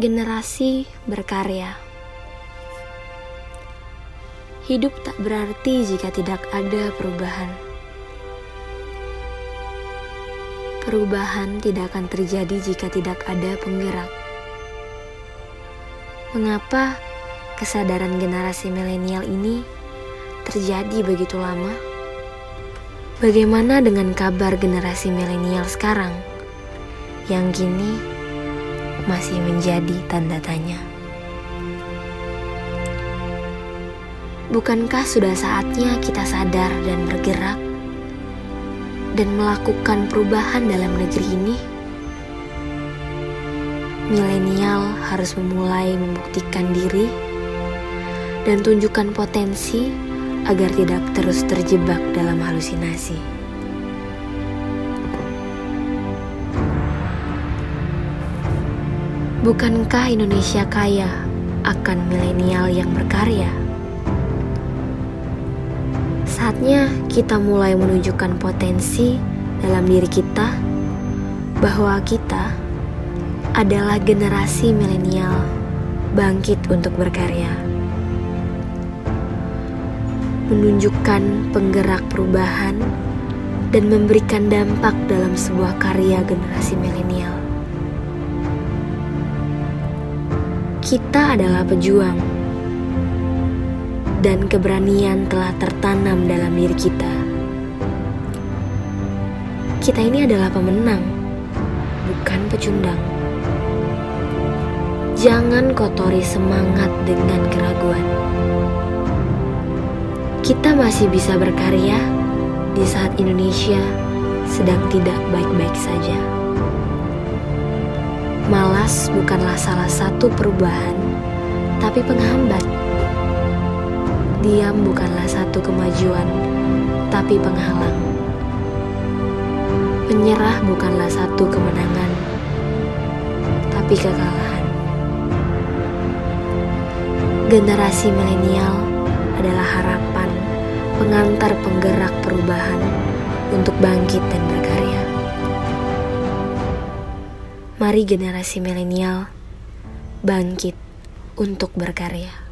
Generasi berkarya. Hidup tak berarti jika tidak ada perubahan. Perubahan tidak akan terjadi jika tidak ada penggerak. Mengapa kesadaran generasi milenial ini terjadi begitu lama? Bagaimana dengan kabar generasi milenial sekarang yang kini masih menjadi tanda tanya? Bukankah sudah saatnya kita sadar dan bergerak dan melakukan perubahan dalam negeri ini? Milenial harus memulai membuktikan diri dan tunjukkan potensi agar tidak terus terjebak dalam halusinasi. Bukankah Indonesia kaya akan milenial yang berkarya? Saatnya kita mulai menunjukkan potensi dalam diri kita bahwa kita adalah generasi milenial bangkit untuk berkarya. Menunjukkan penggerak perubahan dan memberikan dampak dalam sebuah karya generasi milenial. Kita adalah pejuang, dan keberanian telah tertanam dalam diri kita. Kita ini adalah pemenang, bukan pecundang. Jangan kotori semangat dengan keraguan. Kita masih bisa berkarya di saat Indonesia sedang tidak baik-baik saja. Malas bukanlah salah satu perubahan, tapi penghambat. Diam bukanlah satu kemajuan, tapi penghalang. Menyerah bukanlah satu kemenangan, tapi kekalahan. Generasi milenial adalah harapan pengantar penggerak perubahan untuk bangkit dan berkarya. Mari generasi milenial bangkit untuk berkarya.